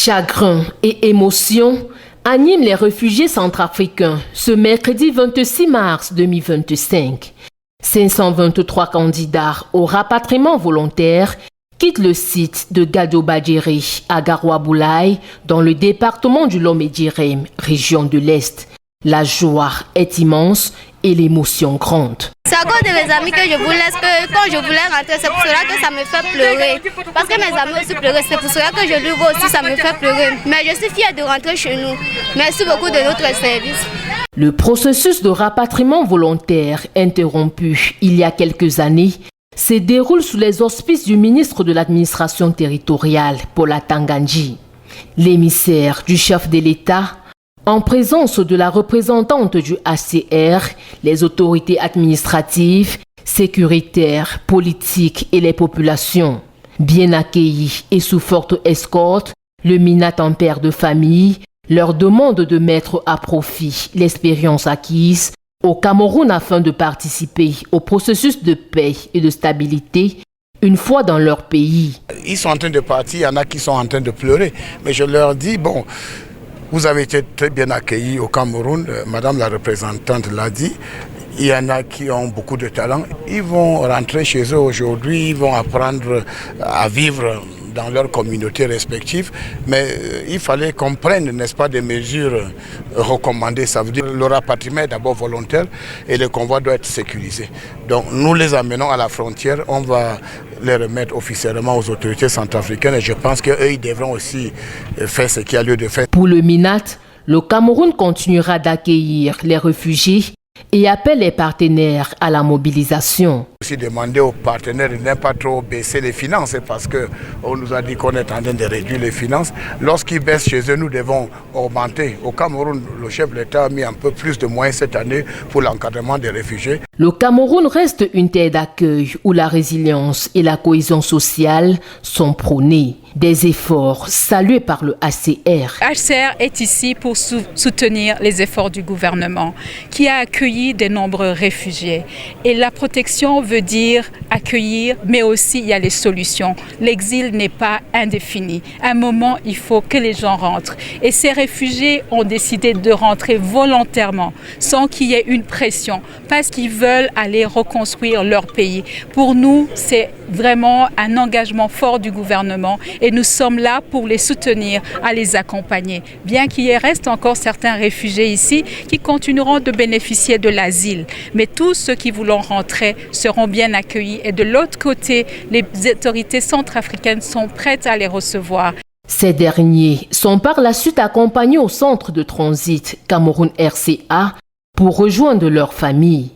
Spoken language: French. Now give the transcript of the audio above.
Chagrin et émotion animent les réfugiés centrafricains ce mercredi 26 mars 2025. 523 candidats au rapatriement volontaire quittent le site de Gado-Badjiri à Garoua-Boulaye dans le département du Lomé-Djirem, région de l'Est. La joie est immense et l'émotion grande. C'est à cause de mes amis que je vous laisse, que quand je voulais rentrer, c'est pour cela que ça me fait pleurer. Parce que mes amis aussi pleuraient, c'est pour cela que je lui vois aussi, ça me fait pleurer. Mais je suis fière de rentrer chez nous. Merci beaucoup de notre service. Le processus de rapatriement volontaire interrompu il y a quelques années se déroule sous les auspices du ministre de l'administration territoriale, Paula Tangandji. L'émissaire du chef de l'État, en présence de la représentante du HCR, les autorités administratives, sécuritaires, politiques et les populations. Bien accueillis et sous forte escorte, le MINAT en père de famille leur demande de mettre à profit l'expérience acquise au Cameroun afin de participer au processus de paix et de stabilité une fois dans leur pays. Ils sont en train de partir, il y en a qui sont en train de pleurer, mais je leur dis, bon, vous avez été très bien accueillis au Cameroun, madame la représentante l'a dit. Il y en a qui ont beaucoup de talent. Ils vont rentrer chez eux aujourd'hui, ils vont apprendre à vivre dans leurs communautés respectives. Mais il fallait qu'on prenne, n'est-ce pas, des mesures recommandées. Ça veut dire le rapatriement est d'abord volontaire et le convoi doit être sécurisé. Donc nous les amenons à la frontière, on va les remettre officiellement aux autorités centrafricaines et je pense qu'eux, ils devront aussi faire ce qu'il y a lieu de faire. Pour le MINAT, le Cameroun continuera d'accueillir les réfugiés et appelle les partenaires à la mobilisation. Aussi demander aux partenaires de ne pas trop baisser les finances parce qu'on nous a dit qu'on est en train de réduire les finances. Lorsqu'ils baissent chez eux, nous devons augmenter. Au Cameroun, le chef de l'État a mis un peu plus de moyens cette année pour l'encadrement des réfugiés. Le Cameroun reste une terre d'accueil où la résilience et la cohésion sociale sont prônées. Des efforts salués par le HCR. HCR est ici pour soutenir les efforts du gouvernement qui a accueilli de nombreux réfugiés. Et la protection veut dire accueillir, mais aussi il y a les solutions. L'exil n'est pas indéfini. À un moment, il faut que les gens rentrent. Et ces réfugiés ont décidé de rentrer volontairement, sans qu'il y ait une pression, parce qu'ils veulent aller reconstruire leur pays. Pour nous, c'est vraiment un engagement fort du gouvernement et nous sommes là pour les soutenir, à les accompagner. Bien qu'il y reste encore certains réfugiés ici qui continueront de bénéficier de l'asile. Mais tous ceux qui voudront rentrer seront bien accueillis et de l'autre côté, les autorités centrafricaines sont prêtes à les recevoir. Ces derniers sont par la suite accompagnés au centre de transit Cameroun RCA pour rejoindre leur famille.